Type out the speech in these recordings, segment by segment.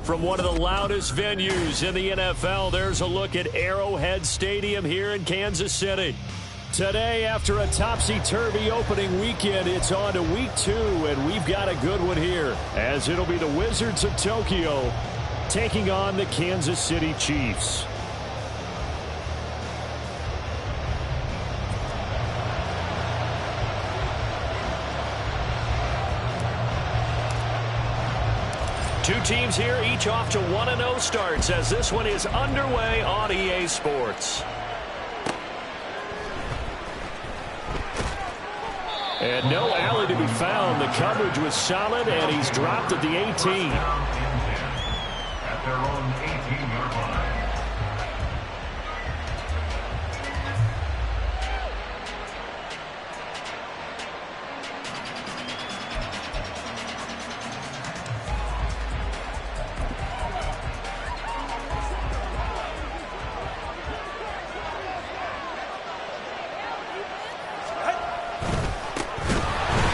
From one of the loudest venues in the NFL, there's a look at Arrowhead Stadium here in Kansas City. Today, after a topsy-turvy opening weekend, it's on to week 2, and we've got a good one here, as it'll be the Wizards of Tokyo taking on the Kansas City Chiefs. Two teams here, each off to 1-0 starts as this one is underway on EA Sports. And no alley to be found. The coverage was solid, and he's dropped at the 18. At their own 18-yard line.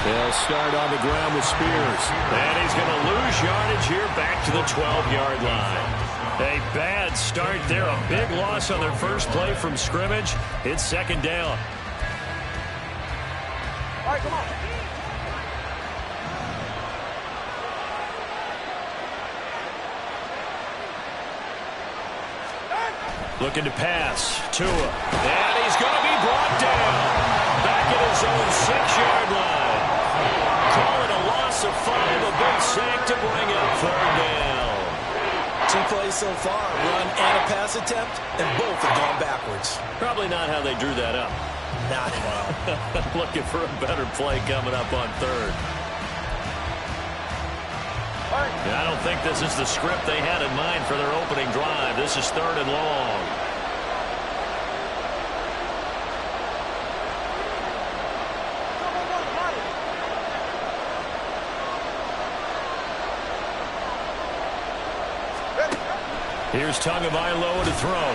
They'll start on the ground with Spears. And he's going to lose yardage here back to the 12-yard line. A bad start there. A big loss on their first play from scrimmage. It's second down. All right, come on. Looking to pass. Tua. And he's going to be brought down. Back at his own 6-yard line. Call it a loss of 5. A big sack to bring up third down. 2 plays so far. Run and a pass attempt. And both have gone backwards. Probably not how they drew that up. Not well. Looking for a better play coming up on third. I don't think this is the script they had in mind for their opening drive. This is third and long. Here's Tagovailoa to throw.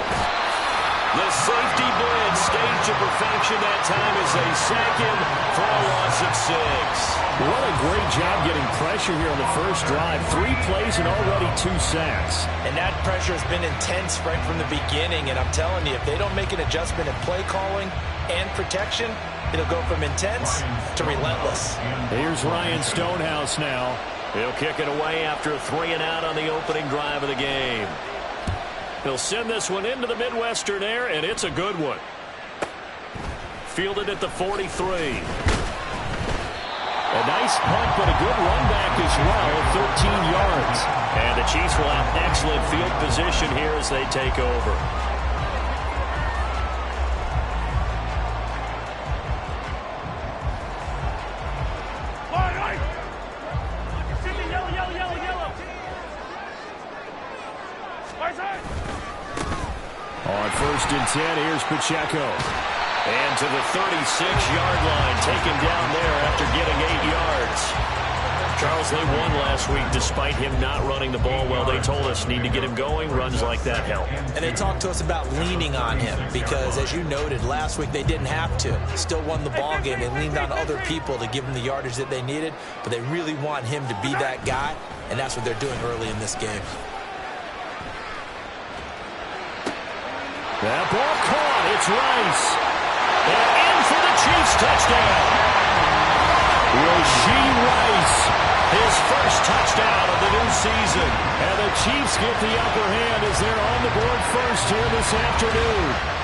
The safety blitz staged to perfection that time as they sack him for a loss of 6. What a great job getting pressure here on the first drive. 3 plays and already 2 sacks. And that pressure has been intense right from the beginning. And I'm telling you, if they don't make an adjustment in play calling and protection, it'll go from intense to relentless. Here's Ryan Stonehouse now. He'll kick it away after a 3-and-out on the opening drive of the game. He'll send this one into the Midwestern air, and it's a good one. Fielded at the 43. A nice punt, but a good run back as well, 13 yards. And the Chiefs will have excellent field position here as they take over. On 1st and 10, here's Pacheco. And to the 36-yard line, taken down there after getting 8 yards. Charles, they won last week despite him not running the ball well. They told us need to get him going. Runs like that help. And they talked to us about leaning on him because, as you noted, last week they didn't have to. Still won the ball game. They leaned on other people to give them the yardage that they needed, but they really want him to be that guy, and that's what they're doing early in this game. That ball caught. It's Rice. And in for the Chiefs touchdown. Rashee Rice, his first touchdown of the new season. And the Chiefs get the upper hand as they're on the board first here this afternoon.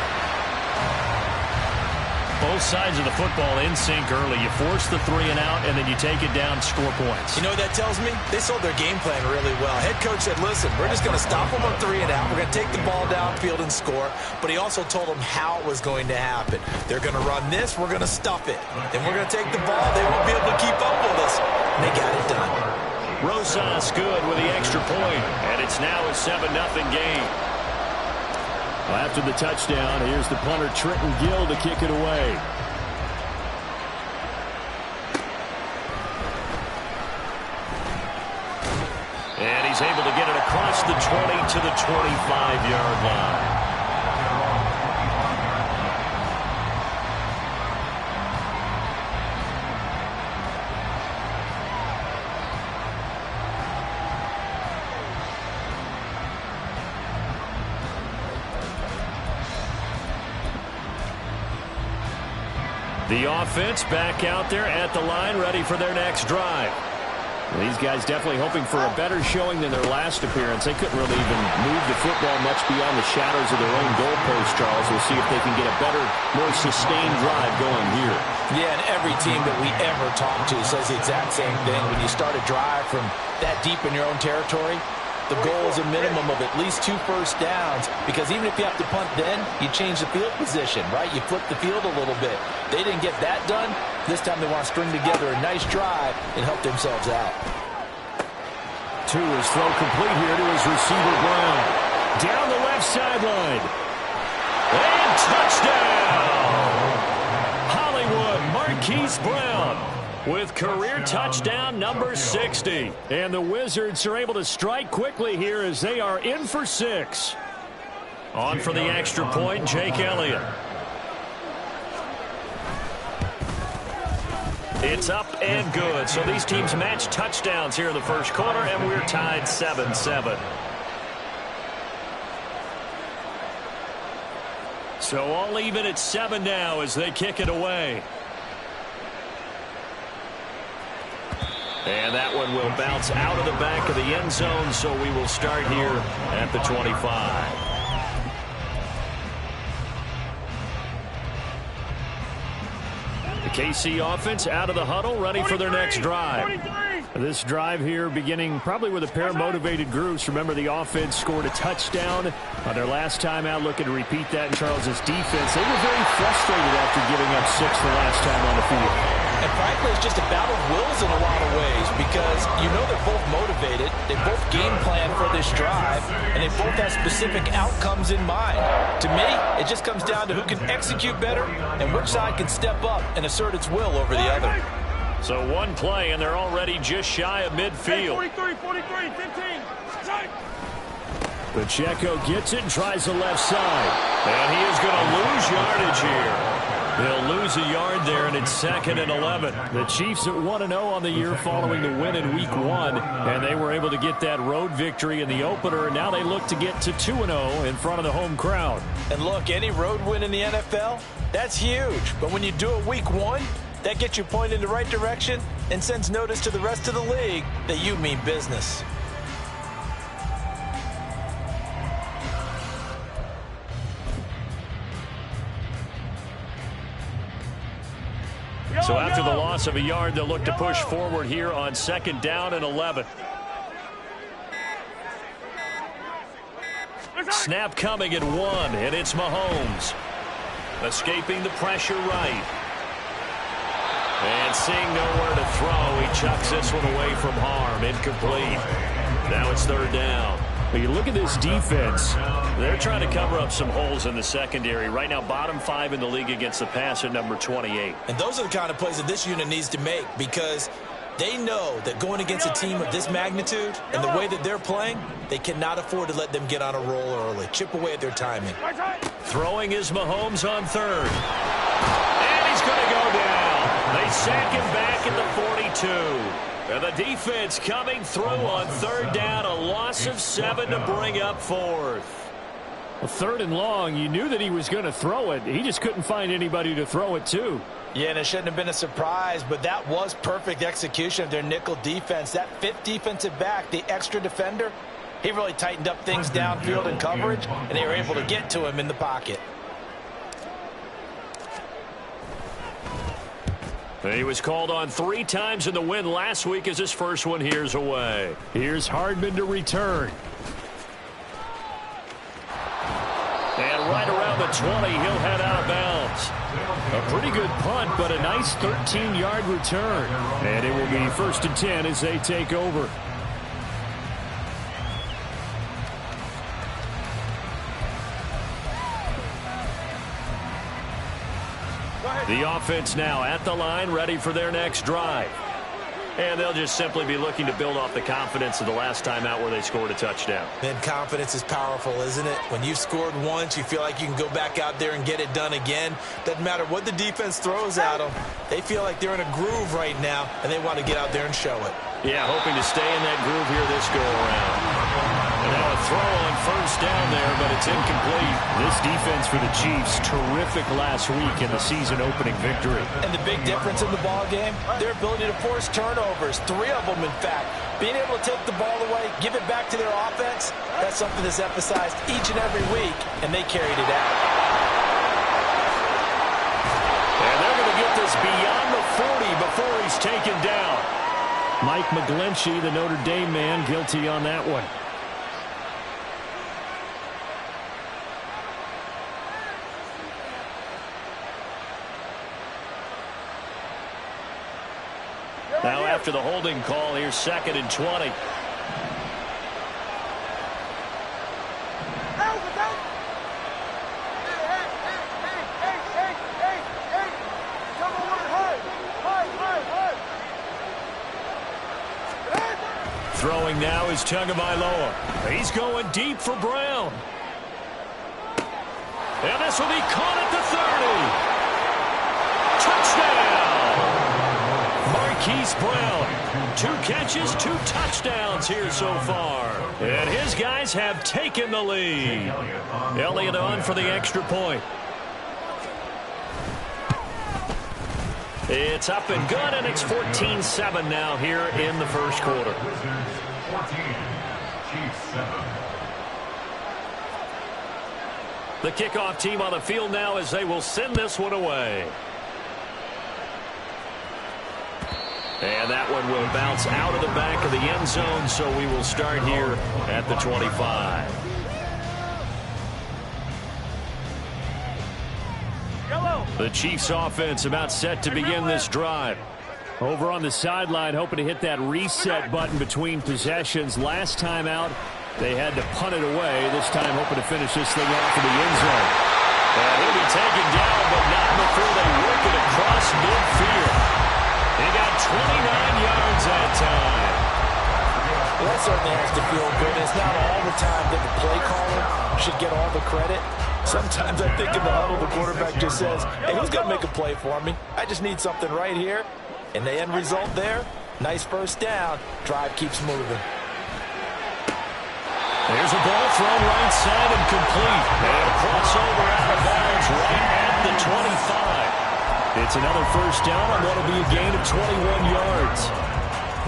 Both sides of the football in sync early. You force the 3-and-out, and then you take it down, score points. You know what that tells me? They sold their game plan really well. Head coach said, listen, we're just going to stop them on 3-and-out. We're going to take the ball downfield and score. But he also told them how it was going to happen. They're going to run this. We're going to stuff it. Then we're going to take the ball. They won't be able to keep up with us. And they got it done. Rosas good with the extra point, and it's now a 7-0 game. After the touchdown, here's the punter Trenton Gill to kick it away. And he's able to get it across the 20 to the 25-yard line. The offense back out there at the line, ready for their next drive. These guys definitely hoping for a better showing than their last appearance. They couldn't really even move the football much beyond the shadows of their own goalpost, Charles. We'll see if they can get a better, more sustained drive going here. Yeah, and every team that we ever talk to says the exact same thing. When you start a drive from that deep in your own territory, the goal is a minimum of at least 2 first downs, because even if you have to punt then, you change the field position, right? You flip the field a little bit. They didn't get that done. This time they want to string together a nice drive and help themselves out. To his throw complete here to his receiver, Brown. Down the left sideline. And touchdown! Hollywood Marquise Brown with career touchdown number 60. And the Wizards are able to strike quickly here as they are in for 6. On for the extra point, Jake Elliott. It's up and good. So these teams match touchdowns here in the first quarter, and we're tied 7-7. So all even at 7 now as they kick it away. And that one will bounce out of the back of the end zone, so we will start here at the 25. The KC offense out of the huddle, ready for their next drive. This drive here beginning probably with a pair of motivated groups. Remember, the offense scored a touchdown on their last time out, looking to repeat that in Charles's defense. They were very frustrated after giving up 6 the last time on the field. And frankly, it's just a battle of wills in a lot of ways, because you know they're both motivated, they both game plan for this drive, and they both have specific outcomes in mind. To me, it just comes down to who can execute better and which side can step up and assert its will over the other. So one play, and they're already just shy of midfield. 43, 15. Pacheco gets it and tries the left side. And he is going to lose yardage here. They'll lose a yard there, and it's 2nd and 11. The Chiefs at 1-0 on the year following the win in Week 1, and they were able to get that road victory in the opener, and now they look to get to 2-0 in front of the home crowd. And look, any road win in the NFL, that's huge. But when you do it Week 1, that gets you pointed in the right direction and sends notice to the rest of the league that you mean business. So after the loss of a yard, they'll look to push forward here on 2nd down and 11. Snap coming at 1, and it's Mahomes. Escaping the pressure right. And seeing nowhere to throw, he chucks this one away from harm. Incomplete. Now it's 3rd down. But you look at this defense. They're trying to cover up some holes in the secondary. Right now, bottom 5 in the league against the pass at number 28. And those are the kind of plays that this unit needs to make, because they know that going against a team of this magnitude and the way that they're playing, they cannot afford to let them get on a roll early. Chip away at their timing. Throwing is Mahomes on 3rd. And he's going to go down. They sack him back at the 42. And the defense coming through on 3rd down, a loss of 7 to bring up 4th. Well, 3rd and long, you knew that he was going to throw it. He just couldn't find anybody to throw it to. Yeah, and it shouldn't have been a surprise, but that was perfect execution of their nickel defense. That 5th defensive back, the extra defender, he really tightened up things downfield in coverage, and they were able to get to him in the pocket. He was called on 3 times in the win last week as his first one here's away. Here's Hardman to return. And right around the 20, he'll head out of bounds. A pretty good punt, but a nice 13-yard return. And it will be 1st and 10 as they take over. The offense now at the line, ready for their next drive. And they'll just simply be looking to build off the confidence of the last time out where they scored a touchdown. Man, confidence is powerful, isn't it? When you've scored once, you feel like you can go back out there and get it done again. Doesn't matter what the defense throws at them. They feel like they're in a groove right now, and they want to get out there and show it. Yeah, hoping to stay in that groove here this go-around. And now a throw on first down there, but it's incomplete. This defense for the Chiefs, terrific last week in the season-opening victory. And the big difference in the ball game, their ability to force turnovers, 3 of them, in fact. Being able to take the ball away, give it back to their offense, that's something that's emphasized each and every week, and they carried it out. And they're going to get this beyond the 40 before he's taken down. Mike McGlinchey, the Notre Dame man, guilty on that one. Now after the holding call, here's 2nd and 20. Throwing now is Tagovailoa. He's going deep for Brown. And this will be caught at the 30. Touchdown! Marquise Brown. 2 catches, 2 touchdowns here so far. And his guys have taken the lead. Elliott on for the extra point. It's up and good, and it's 14-7 now here in the first quarter. The kickoff team on the field now as they will send this one away. And that one will bounce out of the back of the end zone, so we will start here at the 25. The Chiefs offense about set to begin this drive. Over on the sideline, hoping to hit that reset button between possessions. Last time out, they had to punt it away. This time, hoping to finish this thing off in the end zone. And he'll be taken down, but not before they work it across midfield. He got 29 yards that time. Well, that certainly has to feel good. It's not all the time that the play caller should get all the credit. Sometimes I think in the huddle, the quarterback just says, hey, who's going to make a play for me? I just need something right here. And the end result there, nice first down. Drive keeps moving. There's a ball thrown right side and complete. And a crossover out of bounds right at the 25. It's another first down on what will be a gain of 21 yards.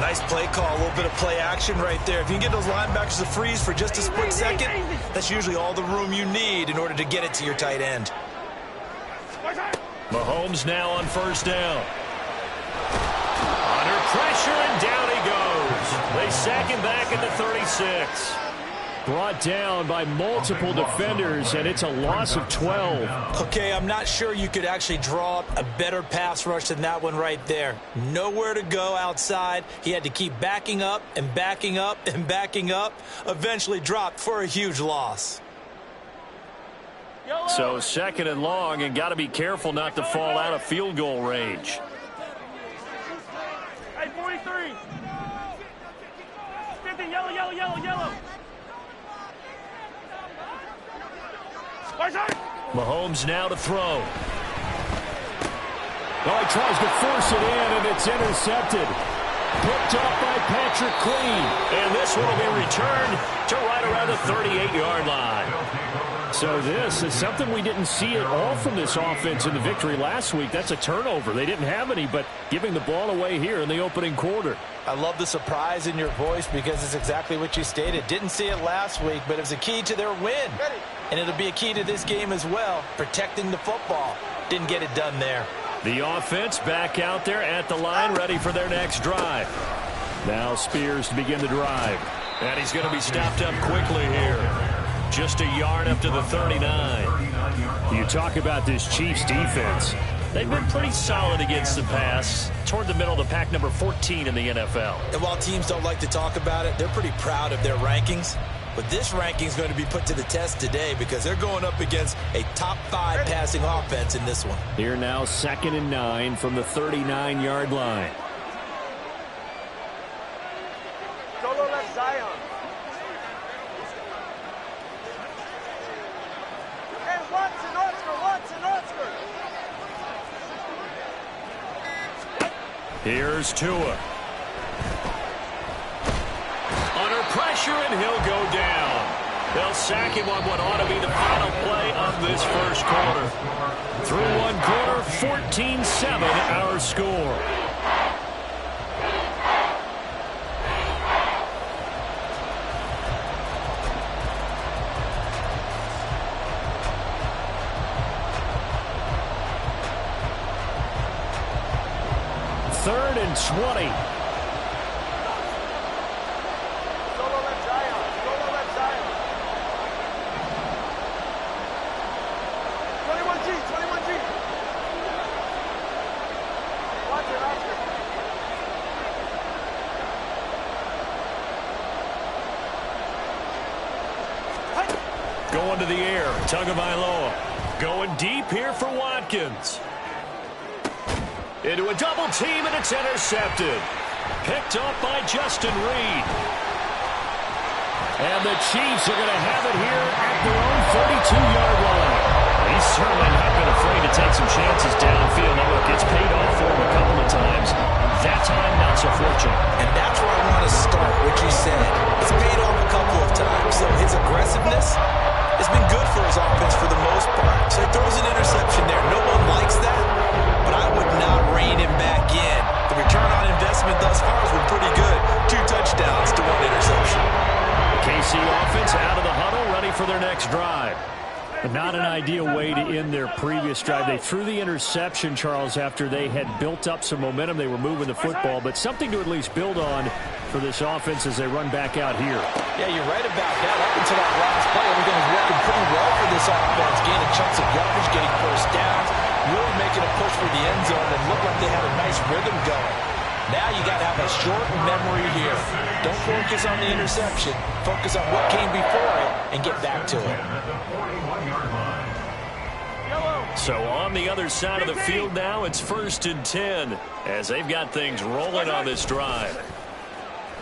Nice play call, a little bit of play action right there. If you can get those linebackers to freeze for just a split second, that's usually all the room you need in order to get it to your tight end. Mahomes now on first down. Under pressure, and down he goes. They sack him back at the 36. Brought down by multiple defenders, and it's a loss of 12. Okay, I'm not sure you could actually draw up a better pass rush than that one right there. Nowhere to go outside. He had to keep backing up and backing up and backing up. Eventually dropped for a huge loss. So 2nd and long, and got to be careful not to fall out of field goal range. Hey, 43. 50, yellow, yellow, yellow, yellow. Mahomes now to throw. Oh, he tries to force it in, and it's intercepted. Picked up by Patrick Queen. And this one will be returned to right around the 38-yard line. So this is something we didn't see at all from this offense in the victory last week. That's a turnover. They didn't have any, but giving the ball away here in the opening quarter. I love the surprise in your voice because it's exactly what you stated. Didn't see it last week, but it was a key to their win. And it'll be a key to this game as well, protecting the football. Didn't get it done there. The offense back out there at the line, ready for their next drive. Now Spears to begin the drive. And he's going to be stopped up quickly here. Just a yard up to the 39. You talk about this Chiefs defense. They've been pretty solid against the pass. Toward the middle of the pack, number 14 in the NFL. And while teams don't like to talk about it, they're pretty proud of their rankings. But this ranking is going to be put to the test today because they're going up against a top 5 passing offense in this one. Here now, 2nd and 9 from the 39-yard line. Solo left Zion. Hey, Watson, Oscar. Here's Tua. pressure, and he'll go down. They'll sack him on what ought to be the final play of this first quarter. Through one quarter, 14-7 our score. Third and 20. Solo left Zion. Solo left Zion. 21G. 21G. Watch it, Oscar. Going to the air. Tagovailoa. Going deep here for Watkins. Into a double team, and it's intercepted. Picked up by Justin Reed. And the Chiefs are going to have it here at their own 32-yard line. He's certainly not been afraid to take some chances downfield. Now, look, it's paid off for him a couple of times. That time, not so fortunate. And that's where I want to start, what you said. It's paid off a couple of times. So his aggressiveness has been good for his offense for the most part. So he throws an interception there. No one likes that, but I would not rein him back in. The return on investment thus far has been pretty good. 2 touchdowns to 1 interception. The KC offense out of the huddle, ready for their next drive. But not an ideal way to end their previous drive. They threw the interception, Charles, after they had built up some momentum. They were moving the football, but something to at least build on for this offense as they run back out here. Yeah, you're right about that. Up until that last play, everything was working pretty well for this offense. Gaining chunks of yardage, getting first downs, really making a push for the end zone, and looked like they had a nice rhythm going. Now you got to have a short memory here. Don't focus on the interception. Focus on what came before it and get back to it. So on the other side of the field now, it's 1st and 10 as they've got things rolling on this drive.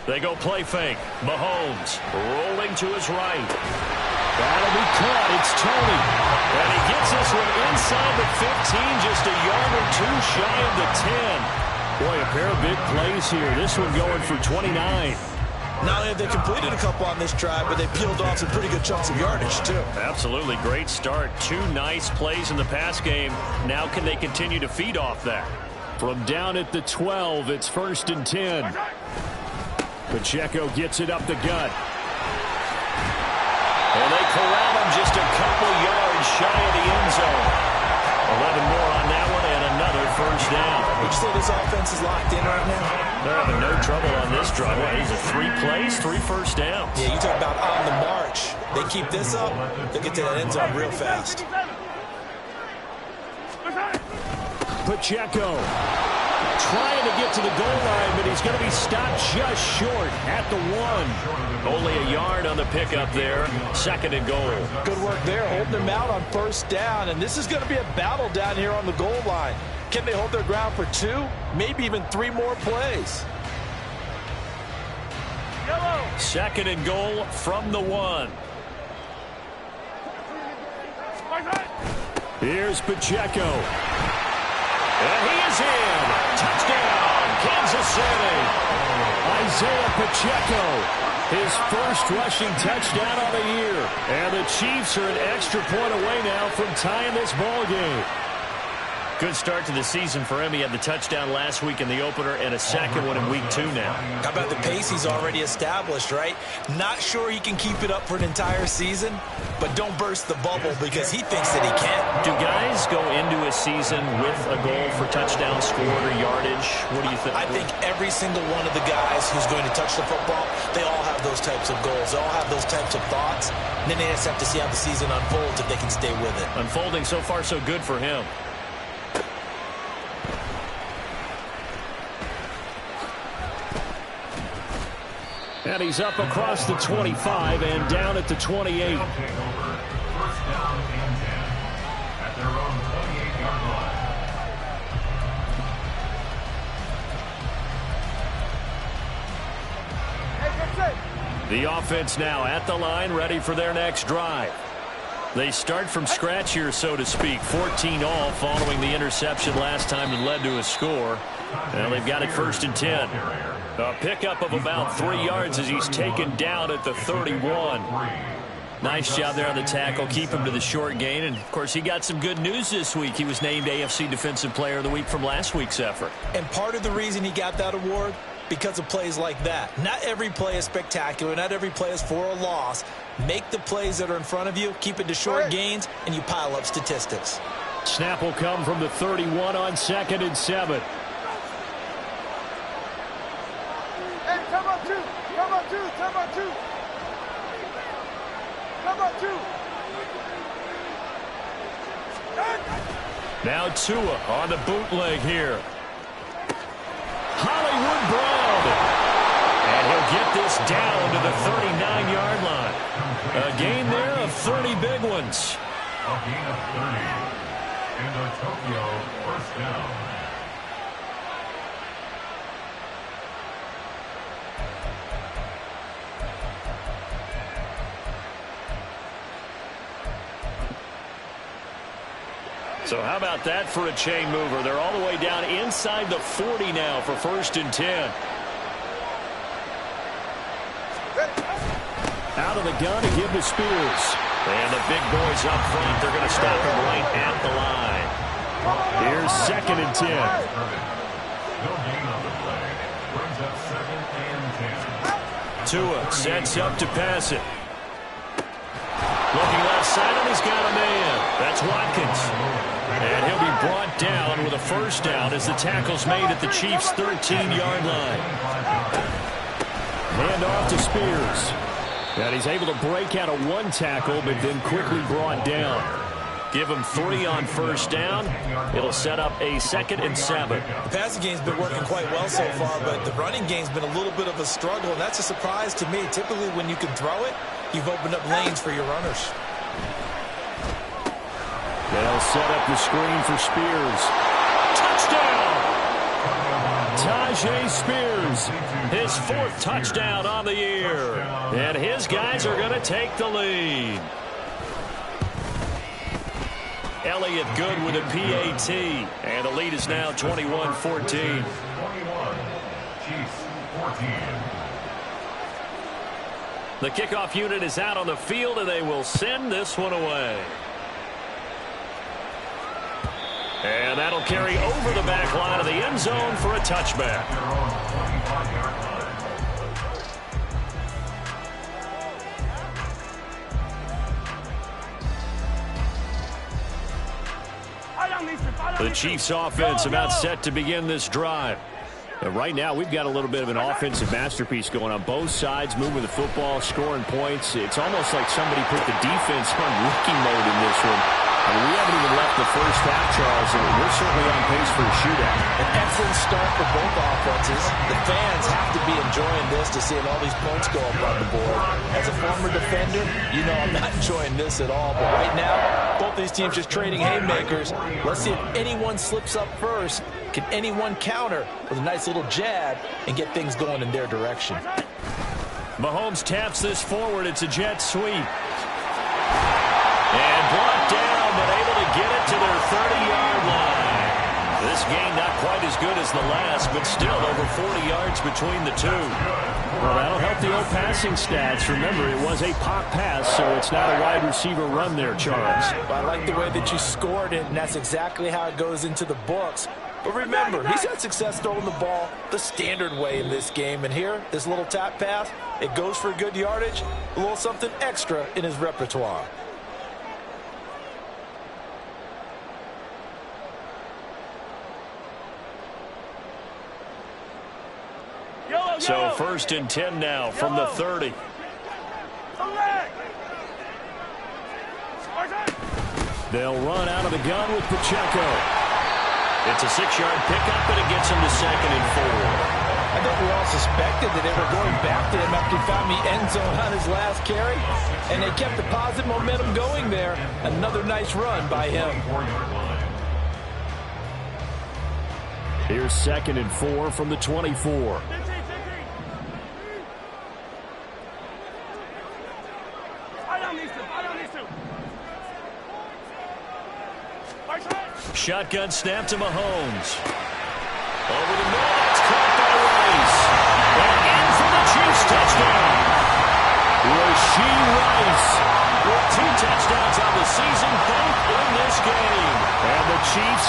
They go play fake. Mahomes rolling to his right. That'll be caught. It's Tony. And he gets this one inside the 15, just a yard or 2 shy of the 10. Boy, a pair of big plays here. This one going for 29. Not only have they completed a couple on this drive, but they peeled off some pretty good chunks of yardage, too. Absolutely. Great start. 2 nice plays in the pass game. Now can they continue to feed off that? From down at the 12, it's 1st and 10. Pacheco gets it up the gut. And they corral him just a couple yards shy of the end zone. 11 more on that one and another first down. Would you say this offense is locked in right now? They're having no trouble on this drive. What, these are 3 plays, 3 first downs. Yeah, you talk about on the march. They keep this up, they'll get to that end zone real fast. Pacheco trying to get to the goal line, but he's going to be stopped just short at the 1. Only a yard on the pickup there. 2nd and goal. Good work there, holding them out on first down, and this is going to be a battle down here on the goal line. Can they hold their ground for 2, maybe even 3 more plays? 2nd and goal from the 1. Here's Pacheco. And he is in. Touchdown, Kansas City. Isaiah Pacheco, his first rushing touchdown of the year. And the Chiefs are an extra point away now from tying this ball game. Good start to the season for him. He had the touchdown last week in the opener and a second one in week 2 now. How about the pace he's already established, right? Not sure he can keep it up for an entire season, but don't burst the bubble because he thinks that he can. Do guys go into a season with a goal for touchdown scored or yardage? What do you think? I think every single one of the guys who's going to touch the football, they all have those types of goals. They all have those types of thoughts. And then they just have to see how the season unfolds if they can stay with it. Unfolding so far so good for him. And he's up across the 25 and down at the 28. The offense now at the line, ready for their next drive. They start from scratch here, so to speak. 14 all following the interception last time that led to a score. Well, they've got it 1st and 10. A pickup of about 3 yards as he's taken down at the 31. Nice job there on the tackle. Keep him to the short gain. And, of course, he got some good news this week. He was named AFC Defensive Player of the Week from last week's effort. And part of the reason he got that award, because of plays like that. Not every play is spectacular. Not every play is for a loss. Make the plays that are in front of you, keep it to short gains, and you pile up statistics. Snap will come from the 31 on 2nd and 7. Hey, come on, 2. Come on, 2. Come on, 2. Come on, 2. Now Tua on the bootleg here. Hollywood Brown. And he'll get this down to the 39-yard line. A gain there of 30 big ones. A gain of 30. And a Tokyo first down. So how about that for a chain mover? They're all the way down inside the 40 now for 1st and 10. Out of the gun to give to Spears. And the big boys up front, they're going to stop him right at the line. Here's 2nd and 10. No gain on the play. Brings up 2nd and 10. Tua sets up to pass it. Looking left side, and he's got a man. That's Watkins. And he'll be brought down with a 1st down as the tackle's made at the Chiefs' 13-yard line. Hand off to Spears. And he's able to break out of 1 tackle, but then quickly brought down. Give him 3 on 1st down. It'll set up a 2nd and 7. The passing game's been working quite well so far, but the running game's been a little bit of a struggle, and that's a surprise to me. Typically, when you can throw it, you've opened up lanes for your runners. They'll set up the screen for Spears. Touchdown! Tajay Spears, his 4th touchdown on the year. And his guys are going to take the lead. Elliott good with a PAT. And the lead is now 21-14. 21. Chiefs 14. The kickoff unit is out on the field, and they will send this one away. And that'll carry over the back line of the end zone for a touchback. The Chiefs offense about set to begin this drive. Right now, we've got a little bit of an offensive masterpiece going on both sides, moving the football, scoring points. It's almost like somebody put the defense on rookie mode in this one. I mean, we haven't even left the first half, Charles, and we're certainly on pace for a shootout. An excellent start for both offenses. The fans have to be enjoying this to seeing all these points go up on the board. As a former defender, you know I'm not enjoying this at all. But right now, both these teams just trading haymakers. Let's see if anyone slips up first. Can anyone counter with a nice little jab and get things going in their direction? Mahomes taps this forward. It's a jet sweep. And brought down, but able to get it to their 30-yard line. This game not quite as good as the last, but still over 40 yards between the two. Well, that'll help the old passing stats. Remember, it was a pop pass, so it's not a wide receiver run there, Charles. I like the way that you scored it, and that's exactly how it goes into the books. But remember, he's had success throwing the ball the standard way in this game. And here, this little tap pass, it goes for good yardage, a little something extra in his repertoire. So 1st and 10 now from the 30. They'll run out of the gun with Pacheco. It's a 6-yard pickup, and it gets him to 2nd and 4. I think we all suspected that they were going back to him after he found the end zone on his last carry, and they kept the positive momentum going there. Another nice run by him. Here's 2nd and 4 from the 24. Shotgun snap to Mahomes. Over the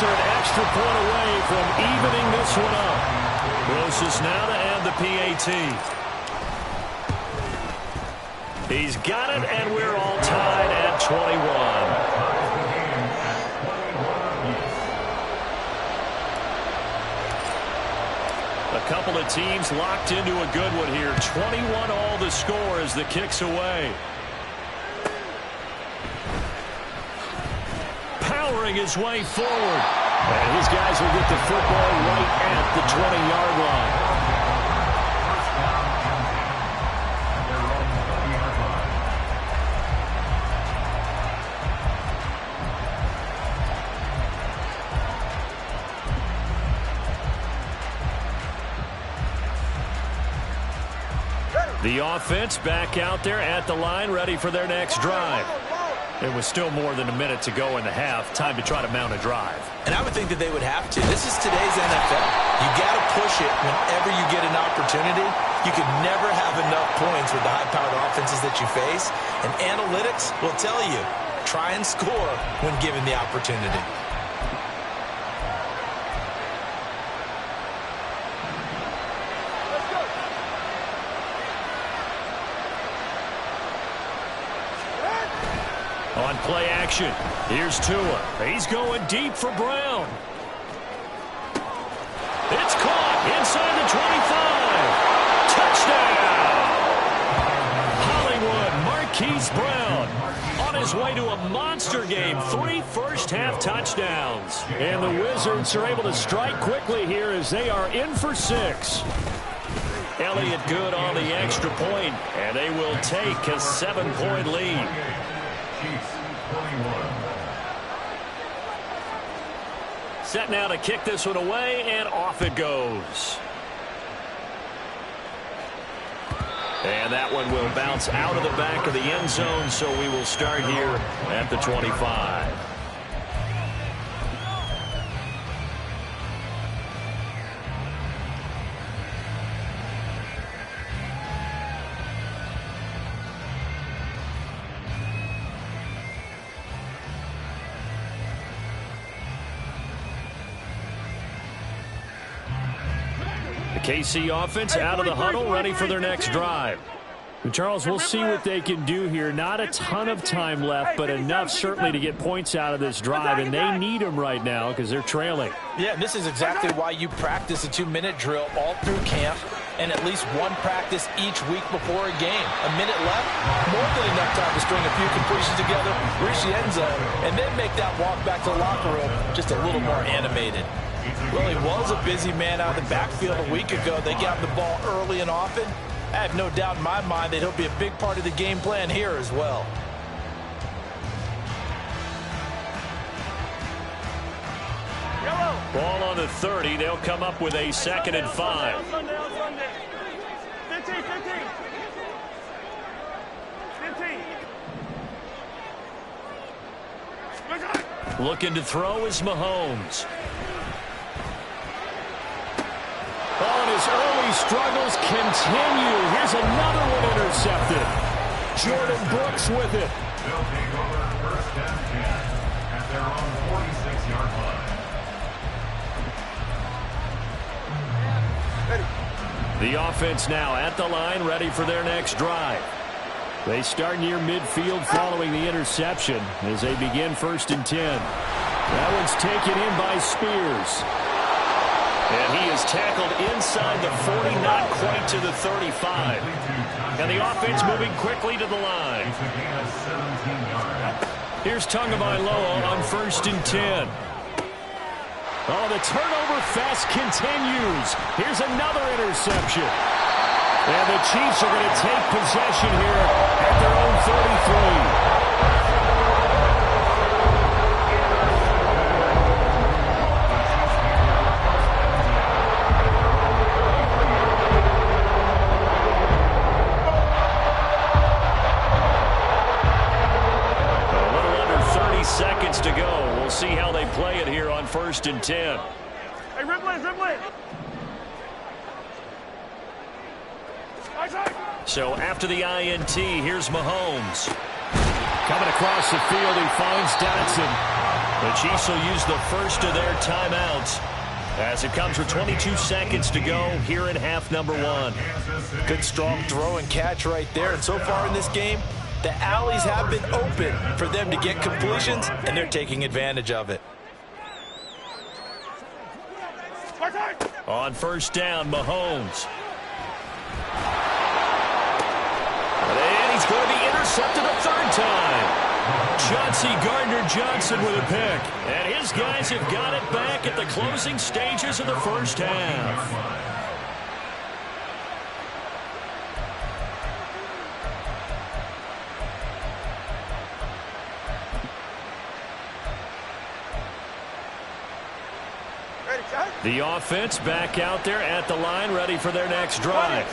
are an extra point away from evening this one up. Closest now to add the PAT. He's got it, and we're all tied at 21. A couple of teams locked into a good one here. 21 all the score as the kick's away. Powering his way forward. And his guys will get the football right at the 20-yard line. The offense back out there at the line, ready for their next drive. There was still more than a minute to go in the half. Time to try to mount a drive. And I would think that they would have to. This is today's NFL. You got to push it whenever you get an opportunity. You can never have enough points with the high-powered offenses that you face. And analytics will tell you, try and score when given the opportunity. On play action, here's Tua. He's going deep for Brown. It's caught inside the 25. Touchdown! Hollywood Marquise Brown on his way to a monster game. 3 first-half touchdowns. And the Wizards are able to strike quickly here as they are in for 6. Elliott good on the extra point, and they will take a 7-point lead. Set now to kick this one away, and off it goes. And that one will bounce out of the back of the end zone, so we will start here at the 25. KC offense out of the huddle, ready for their next drive. And Charles, we'll see what they can do here. Not a ton of time left, but enough certainly to get points out of this drive, and they need them right now because they're trailing. Yeah, this is exactly why you practice a 2-minute drill all through camp and at least one practice each week before a game. A minute left, more than enough time to string a few completions together, reach the end zone, and then make that walk back to the locker room just a little more animated. Well, he was a busy man out of the backfield a week ago. They got the ball early and often. I have no doubt in my mind that he'll be a big part of the game plan here as well. Ball on the 30. They'll come up with a 2nd and 5. 15. Looking to throw is Mahomes. Oh, and his early struggles continue. Here's another one intercepted. Jordan Brooks with it. They'll take over first and 10 at their own 46-yard line. The offense now at the line, ready for their next drive. They start near midfield following the interception as they begin 1st and 10. That one's taken in by Spears. And he is tackled inside the 40, not quite to the 35. And the offense moving quickly to the line. Here's Tagovailoa on 1st and 10. Oh, the turnover fest continues. Here's another interception. And the Chiefs are going to take possession here at their own 33. Seconds to go. We'll see how they play it here on 1st and 10. Hey, dribble it. So after the INT, here's Mahomes. Coming across the field, he finds Dotson. The Chiefs will use the first of their timeouts as it comes with 22 seconds to go here in half number 1. Good strong throw and catch right there. And so far in this game, the alleys have been open for them to get completions, and they're taking advantage of it. On first down, Mahomes. And he's going to be intercepted a third time. Chauncey Gardner-Johnson with a pick. And his guys have got it back at the closing stages of the first half. The offense back out there at the line, ready for their next drive.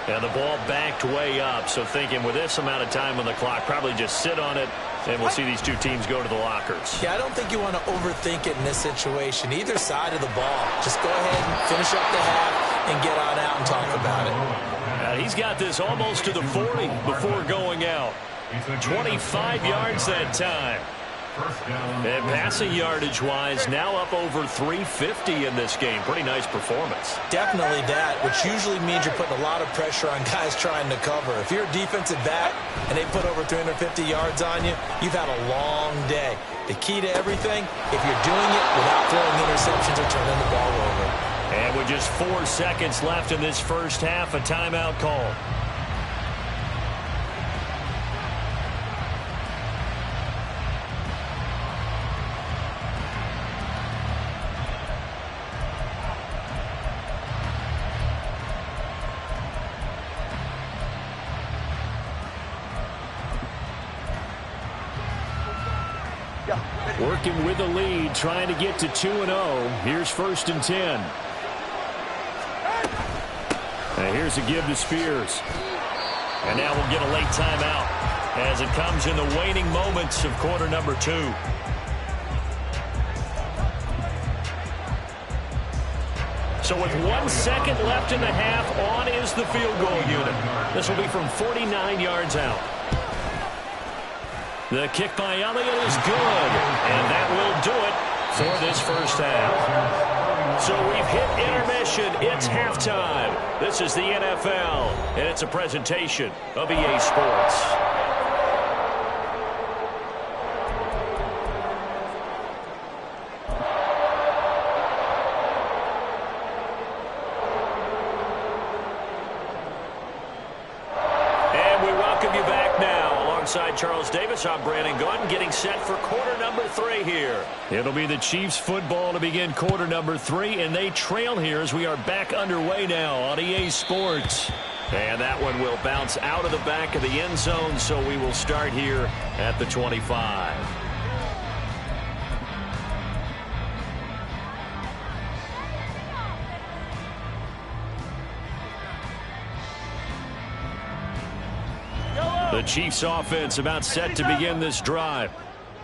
And the ball backed way up, so thinking with this amount of time on the clock, probably just sit on it, and we'll see these two teams go to the lockers. Yeah, I don't think you want to overthink it in this situation. Either side of the ball. Just go ahead and finish up the half and get on out and talk about it. He's got this almost to the 40 before going out. 25 yards that time. And passing yardage-wise, now up over 350 in this game. Pretty nice performance. Definitely that, which usually means you're putting a lot of pressure on guys trying to cover. If you're a defensive back and they put over 350 yards on you, you've had a long day. The key to everything, if you're doing it without throwing interceptions or turning the ball over. And with just 4 seconds left in this first half, a timeout call. Working with the lead, trying to get to 2-0. Here's first and 10. And here's a give to Spears. And now we'll get a late timeout as it comes in the waning moments of quarter number 2. So with 1 second left in the half, on is the field goal unit. This will be from 49 yards out. The kick by Elliott is good, and that will do it for this first half. So we've hit intermission. It's halftime. This is the NFL, and it's a presentation of EA Sports. Alongside Charles Davis, I'm Brandon Gordon, getting set for quarter number 3 here. It'll be the Chiefs football to begin quarter number 3, and they trail here as we are back underway now on EA Sports. And that one will bounce out of the back of the end zone, so we will start here at the 25. The Chiefs offense about set to begin this drive.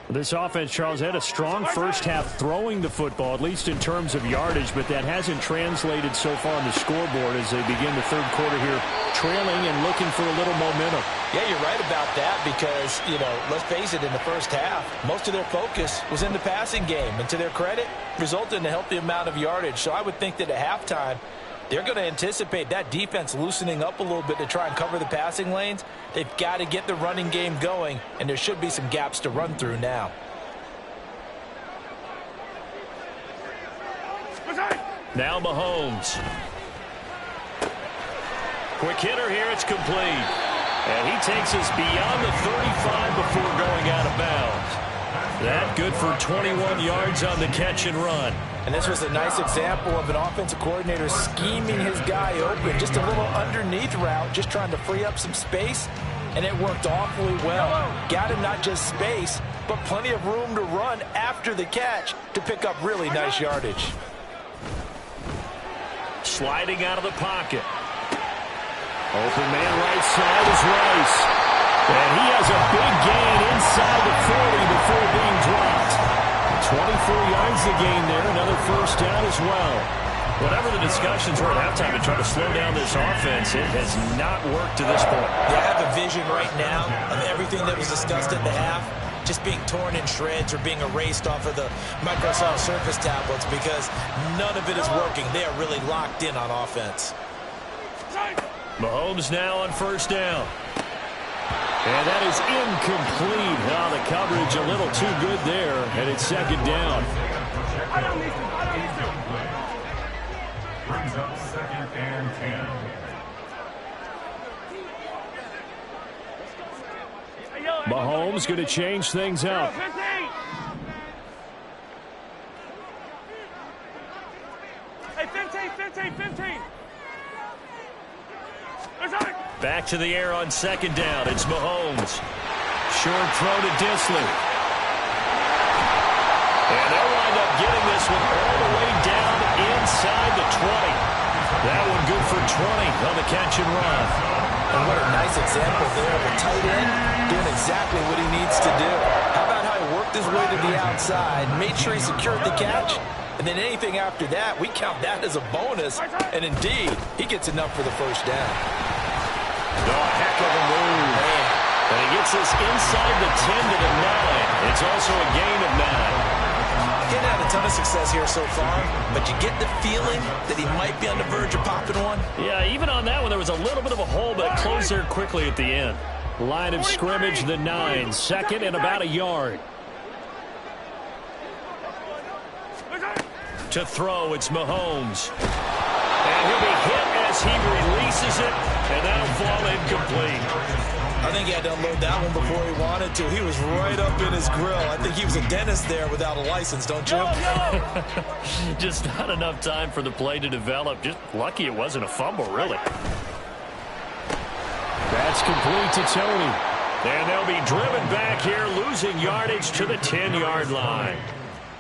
This offense, Charles, had a strong first half throwing the football, at least in terms of yardage, but that hasn't translated so far on the scoreboard as they begin the third quarter here, trailing and looking for a little momentum. Yeah, you're right about that because, let's face it, in the first half, most of their focus was in the passing game. And to their credit, resulted in a healthy amount of yardage. So I would think that at halftime, they're going to anticipate that defense loosening up a little bit to try and cover the passing lanes. They've got to get the running game going, and there should be some gaps to run through now. Now Mahomes. Quick hitter here, it's complete. And he takes us beyond the 35 before going out of bounds. That good for 21 yards on the catch and run. And this was a nice example of an offensive coordinator scheming his guy open. Just a little underneath route, just trying to free up some space, and it worked awfully well. Got him not just space, but plenty of room to run after the catch to pick up really nice yardage. Sliding out of the pocket. Open man right side is Rice. And he has a big gain inside the 40 before being dropped. 24 yards to gain there. Another first down as well. Whatever the discussions were at halftime to try to slow down this offense, it has not worked to this point. Yeah, I have a vision right now of everything that was discussed at the half just being torn in shreds or being erased off of the Microsoft Surface tablets because none of it is working. They are really locked in on offense. Mahomes now on first down. And that is incomplete. Now the coverage a little too good there, and it's second down. Brings up second and 10. Mahomes going to change things up. Hey, 15. Back to the air on second down. It's Mahomes. Short throw to Disley. And they'll wind up getting this one all the way down inside the 20. That one good for 20 on the catch and run. And what a nice example there of a tight end doing exactly what he needs to do. How about how he worked his way to the outside, made sure he secured the catch, and then anything after that, we count that as a bonus. And indeed, he gets enough for the first down. Oh, a heck of a move. Man. And he gets this inside the 10 to the 9. It's also a gain of 9. He's had a ton of success here so far, but you get the feeling that he might be on the verge of popping one. Yeah, even on that one, there was a little bit of a hole, but it closed there quickly at the end. Line of scrimmage, the 9. Second and about a yard. To throw, it's Mahomes. And he'll be hit as he releases it, and that'll fall incomplete. I think he had to unload that one before he wanted to. He was right up in his grill. I think he was a dentist there without a license, don't you? Just not enough time for the play to develop. Just lucky it wasn't a fumble, really. That's complete to Tony. And they'll be driven back here, losing yardage to the 10-yard line.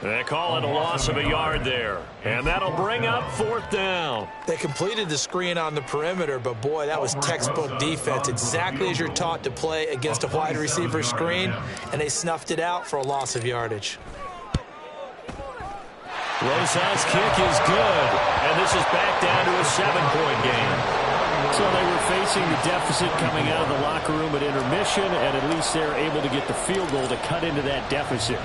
They call it a loss of a yard there. And that'll bring up fourth down. They completed the screen on the perimeter, but boy, that was textbook defense. Exactly as you're taught to play against a wide receiver screen, and they snuffed it out for a loss of yardage. Rosa's kick is good, and this is back down to a 7-point game. So they were facing the deficit coming out of the locker room at intermission, and at least they're able to get the field goal to cut into that deficit.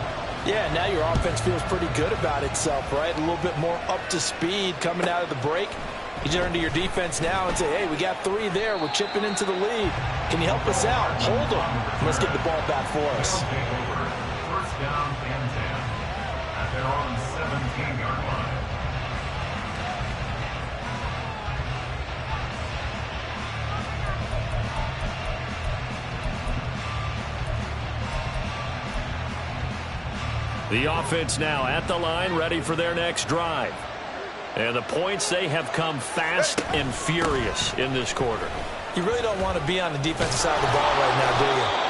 Yeah, now your offense feels pretty good about itself, right? A little bit more up to speed coming out of the break. You turn to your defense now and say, hey, we got 3 there. We're chipping into the lead. Can you help us out? Hold them. Let's get the ball back for us. First down and 10 at their own 17-yard line. The offense now at the line, ready for their next drive. And the points, they have come fast and furious in this quarter. You really don't want to be on the defensive side of the ball right now, do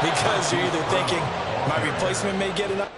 you? Because you're either thinking, my replacement may get enough.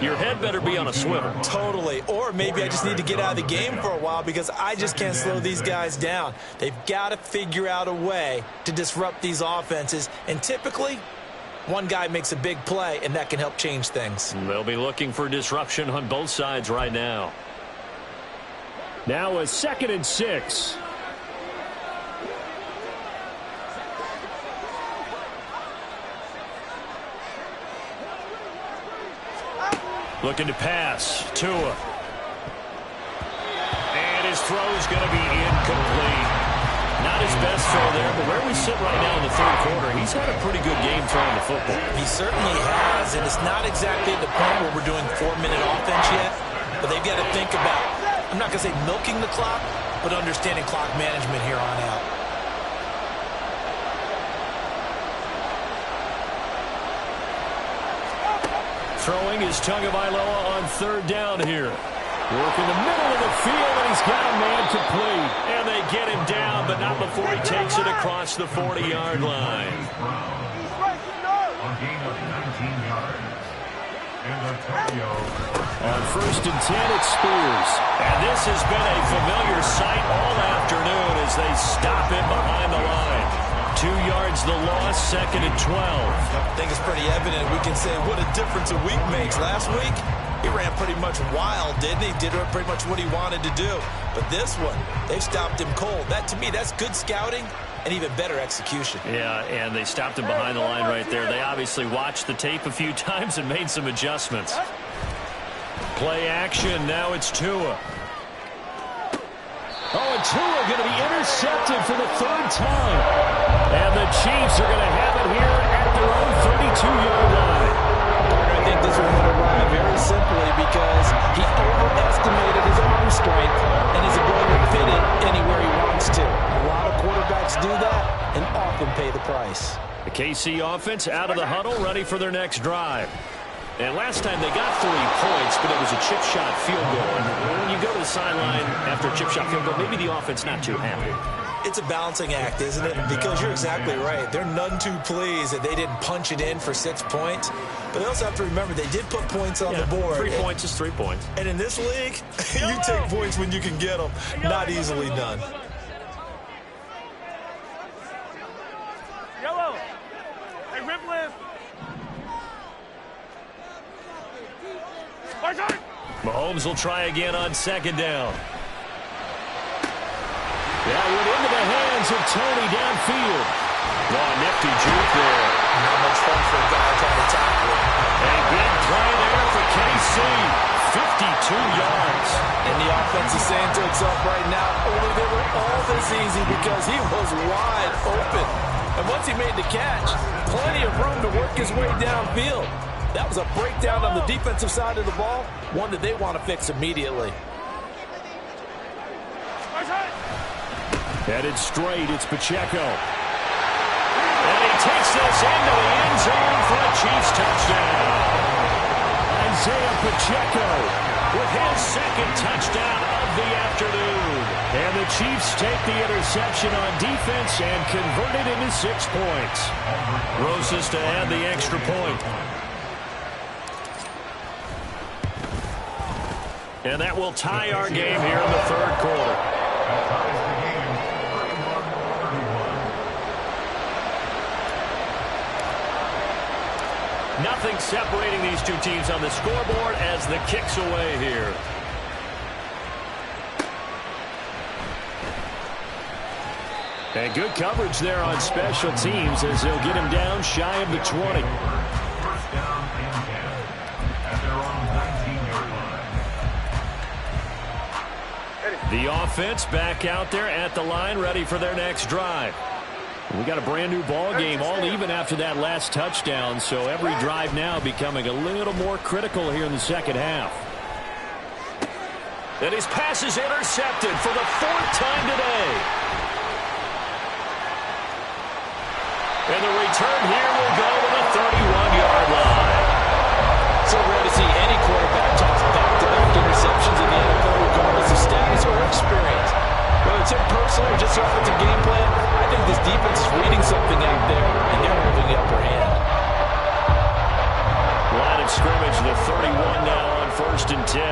Your head better be on a swivel. Totally. Or maybe I just need to get out of the game for a while because I just can't slow these guys down. They've got to figure out a way to disrupt these offenses. And typically, one guy makes a big play, and that can help change things. They'll be looking for disruption on both sides right now. Now a 2nd and 6. Looking to pass. Tua. And his throw is going to be incomplete. Not his best throw there, but where we sit right now in the third quarter, he's had a pretty good game throwing the football. He certainly has, and it's not exactly at the point where we're doing 4-minute offense yet, but they've got to think about, I'm not going to say milking the clock, but understanding clock management here on out. Throwing is Tagovailoa on 3rd down here. Working the middle of the field, and he's got a man complete. And they get him down, but not before he takes it across the 40-yard line. A gain of 19 yards. And Antonio. On 1st and 10, it's Spears. And this has been a familiar sight all afternoon as they stop him behind the line. 2 yards the loss, 2nd and 12. I think it's pretty evident. We can say what a difference a week makes. Last week, he ran pretty much wild, didn't he? Did pretty much what he wanted to do. But this one, they stopped him cold. That, to me, that's good scouting and even better execution. Yeah, and they stopped him behind the line right there. They obviously watched the tape a few times and made some adjustments. Play action. Now it's Tua. Oh, and Tua going to be intercepted for the 3rd time. And the Chiefs are going to have it here at their own 32-yard line. I think this one would arrive very simply because he overestimated his arm strength and his ability to fit it anywhere he wants to. A lot of quarterbacks do that and often pay the price. The KC offense out of the huddle, ready for their next drive. And last time they got 3 points, but it was a chip shot field goal. And when you go to the sideline after a chip shot field goal, maybe the offense not too happy. It's a balancing act, isn't it? Because you're exactly right. They're none too pleased that they didn't punch it in for 6 points. But they also have to remember they did put points on the board. 3 points is 3 points. And in this league, you take points when you can get them. Not easily done. Yellow. Hey, rip lift. Mahomes will try again on 2nd down. That went into the hands of Tony downfield. Oh, nifty juke there. Not much fun for a guy trying to tackle him. A big play there for KC. 52 yards. And the offense is saying to itself right now, only they were all this easy because he was wide open. And once he made the catch, plenty of room to work his way downfield. That was a breakdown on the defensive side of the ball, one that they want to fix immediately. Headed straight, it's Pacheco. And he takes this into the end zone for a Chiefs touchdown. Isaiah Pacheco with his 2nd touchdown of the afternoon. And the Chiefs take the interception on defense and convert it into 6 points. Roses to add the extra point. And that will tie our game here in the 3rd quarter. Nothing separating these two teams on the scoreboard as the kick's away here. And good coverage there on special teams as they'll get him down shy of the 20. 1st down and 10. At their own 19-yard line. The offense back out there at the line, ready for their next drive. We got a brand new ball game, all even after that last touchdown, so every drive now becoming a little more critical here in the 2nd half. And his pass is intercepted for the 4th time today. And the return here will go to the 31-yard line. So rare to see any quarterback toss back-to-back interceptions in the NFL, regardless of status or experience. Whether it's him personally or just offensive game plan, I think this defense is reading something out there, and they're holding the upper hand. Line of scrimmage, the 31 now on 1st and 10.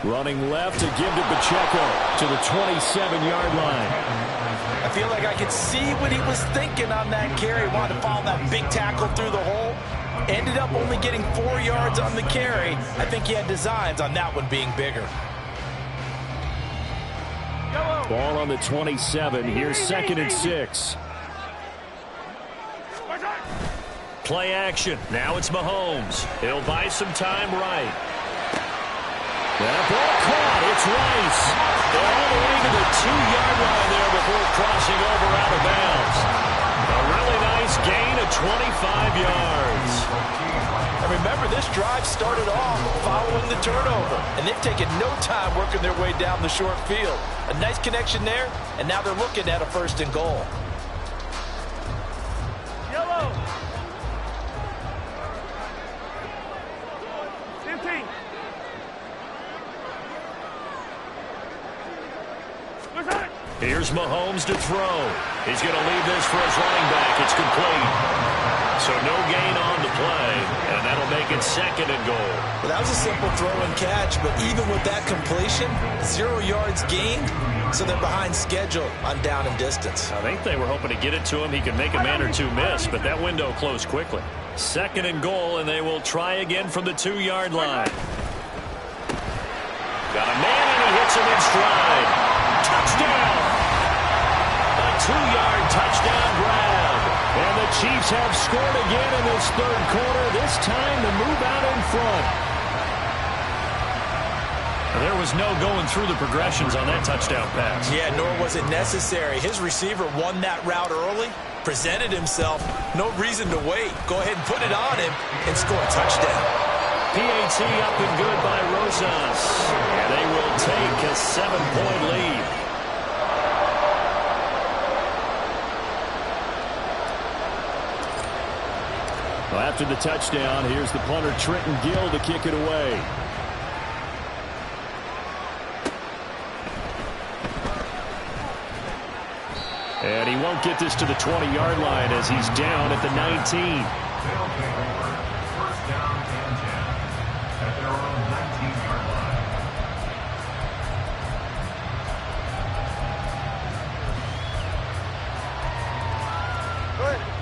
Running left to give to Pacheco to the 27-yard line. I feel like I could see what he was thinking on that carry. Wanted to follow that big tackle through the hole. Ended up only getting 4 yards on the carry. I think he had designs on that one being bigger. Ball on the 27. Here's 2nd and 6. Play action. Now it's Mahomes. He'll buy some time right. That ball caught. It's Rice. All the way to the 2-yard line there before crossing over out of bounds. A really nice gain of 25 yards. And remember, this drive started off following the turnover, and they've taken no time working their way down the short field. A nice connection there, and now they're looking at a 1st and goal. Yellow. Here's Mahomes to throw. He's going to leave this for his running back. It's complete. So no gain on the play, and that'll make it 2nd and goal. Well, that was a simple throw and catch, but even with that completion, 0 yards gained, so they're behind schedule on down and distance. I think they were hoping to get it to him. He could make a man or two miss, but that window closed quickly. 2nd and goal, and they will try again from the 2-yard line. Got a man, and he hits him in stride. Touchdown! A 2-yard touchdown grab. And the Chiefs have scored again in this 3rd quarter, this time to move out in front. There was no going through the progressions on that touchdown pass. Yeah, nor was it necessary. His receiver won that route early, presented himself. No reason to wait. Go ahead and put it on him and score a touchdown. PAT up and good by Rosas. And they will take a 7-point lead. Well, after the touchdown, here's the punter Trenton Gill to kick it away. And he won't get this to the 20-yard line as he's down at the 19. They'll take over. 1st down and 10 at their own 19-yard line.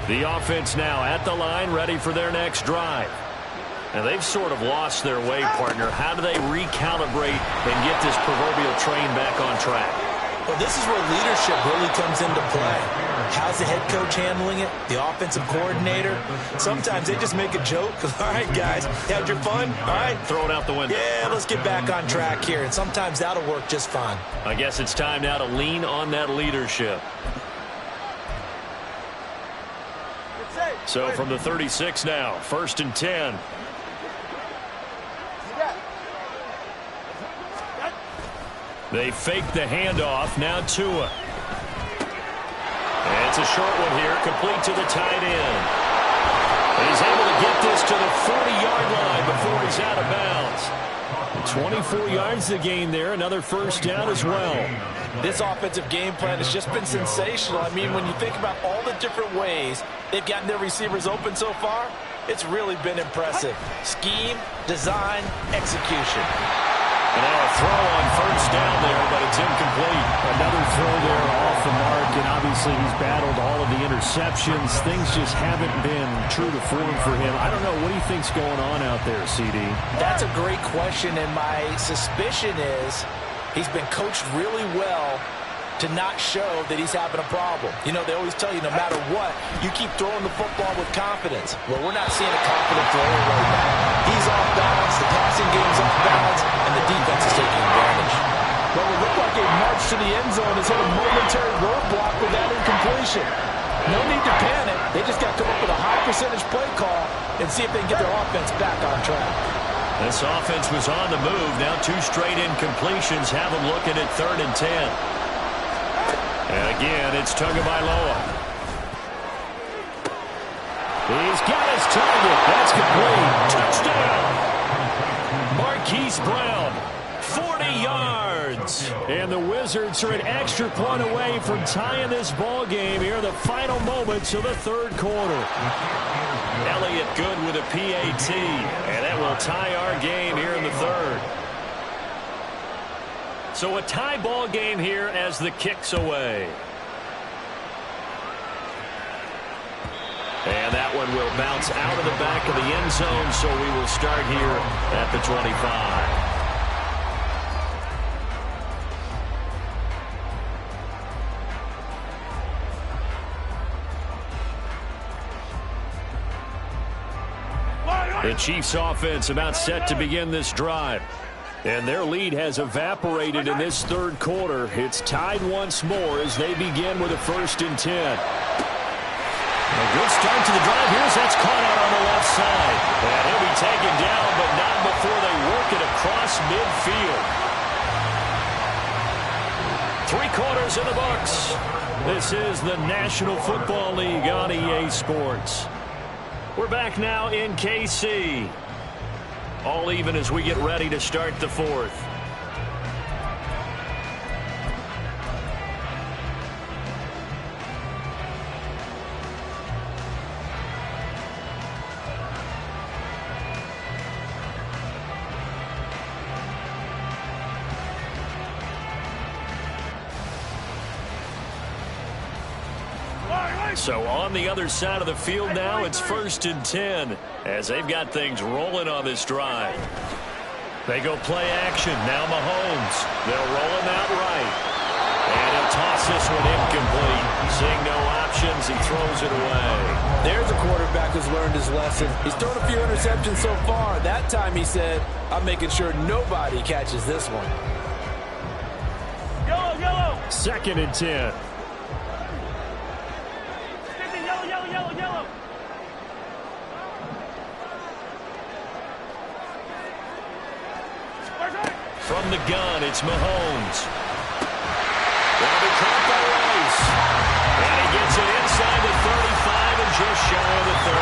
The offense now at the line, ready for their next drive. Now, they've sort of lost their way, partner. How do they recalibrate and get this proverbial train back on track? Well, this is where leadership really comes into play. How's the head coach handling it? The offensive coordinator? Sometimes they just make a joke. All right, guys, had your fun? All right. Throw it out the window. Yeah, let's get back on track here. And sometimes that'll work just fine. I guess it's time now to lean on that leadership. So from the 36 now, 1st and 10. They fake the handoff. Now Tua. And it's a short one here, complete to the tight end. And he's able to get this to the 40-yard line before he's out of bounds. 24 yards to gain there. Another 1st down as well. This offensive game plan has just been sensational. I mean, when you think about all the different ways they've gotten their receivers open so far, it's really been impressive. Scheme, design, execution. And now a throw on 1st down there, but it's incomplete. Another throw there off the mark, and obviously he's battled all of the interceptions. Things just haven't been true to form for him. I don't know. What do you think's going on out there, CD? That's a great question, and my suspicion is he's been coached really well to not show that he's having a problem. You know, they always tell you no matter what, you keep throwing the football with confidence. Well, we're not seeing a confident thrower right now. He's off balance, the passing game's off balance, and the defense is taking advantage. Well, it looked like a march to the end zone has hit a momentary roadblock with that incompletion. No need to panic. They just got to come up with a high percentage play call and see if they can get their offense back on track. This offense was on the move. Now 2 straight incompletions have them looking at 3rd and 10. And again, it's Tagovailoa. He's got his target. That's complete. Touchdown. Marquise Brown, 40 yards. And the Wizards are an extra point away from tying this ball game here in the final moments of the 3rd quarter. Elliott good with a PAT. And that will tie our game here in the 3rd. So a tie ball game here as the kick's away. And that one will bounce out of the back of the end zone, so we will start here at the 25. The Chiefs offense about set to begin this drive. And their lead has evaporated in this 3rd quarter. It's tied once more as they begin with a 1st and 10. A good start to the drive. Here's that's caught out on the left side. And he'll be taken down, but not before they work it across midfield. 3 quarters in the books. This is the National Football League on EA Sports. We're back now in KC. All even as we get ready to start the 4th. So on the other side of the field now, it's 1st and 10 as they've got things rolling on this drive. They go play action. Now Mahomes. They'll roll him out right. And he'll toss this one incomplete. Seeing no options, he throws it away. There's a quarterback who's learned his lesson. He's thrown a few interceptions so far. That time he said, I'm making sure nobody catches this one. Yellow, yellow. 2nd and 10. Yellow. From the gun, it's Mahomes. That'll be caught by Rice. And he gets it inside the 35 and just shy of the 30.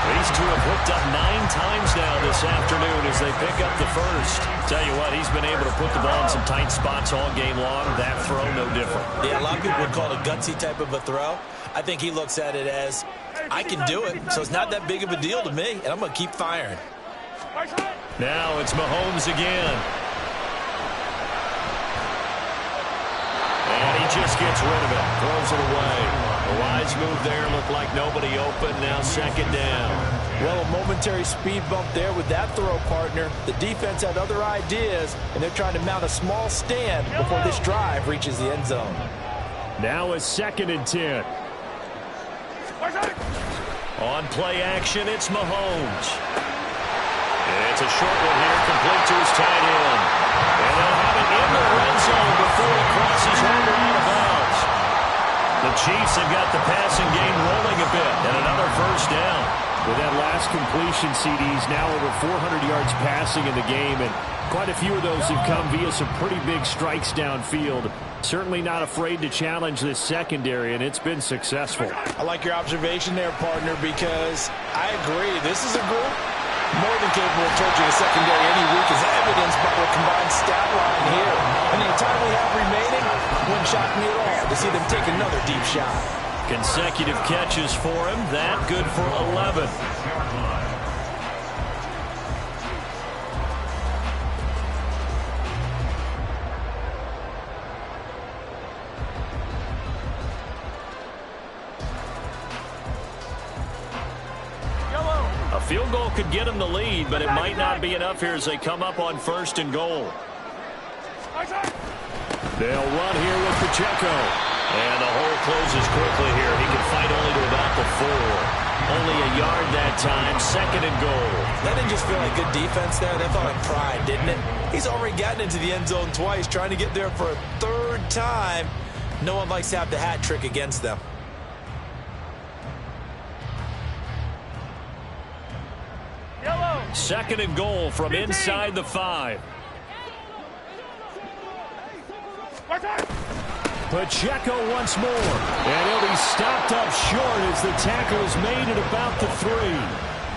These two have hooked up 9 times now this afternoon as they pick up the first. Tell you what, he's been able to put the ball in some tight spots all game long. That throw, no different. Yeah, a lot of people would call it a gutsy type of a throw. I think he looks at it as, I can do it, so it's not that big of a deal to me, and I'm going to keep firing. Now it's Mahomes again. And he just gets rid of it, throws it away. A wise move there, looked like nobody open, now 2nd down. Well, a momentary speed bump there with that throw, partner. The defense had other ideas, and they're trying to mount a small stand before this drive reaches the end zone. Now it's 2nd and 10. On play action, it's Mahomes. It's a short one here, complete to his tight end. And they'll have it in the red zone before he crosses over out of bounds. The Chiefs have got the passing game rolling a bit, and another 1st down. With that last completion, CD's now over 400 yards passing in the game, and quite a few of those have come via some pretty big strikes downfield. Certainly not afraid to challenge this secondary, and it's been successful. I like your observation there, partner, because I agree. This is a group more than capable of torching a secondary any week, as evidenced by their combined stat line here. And the time we have remaining wouldn't shock me at all to see them take another deep shot. Consecutive catches for him. That good for 11. A field goal could get him the lead, but it might not be enough here as they come up on 1st and goal. They'll run here with Pacheco. And the hole closes quickly here. He can fight only to about the 4. Only a yard that time. 2nd and goal. That didn't just feel like good defense there. That felt like pride, didn't it? He's already gotten into the end zone twice, trying to get there for a 3rd time. No one likes to have the hat trick against them. Yellow. 2nd and goal from inside the 5. Pacheco once more. And he'll be stopped up short as the tackle is made at about the 3.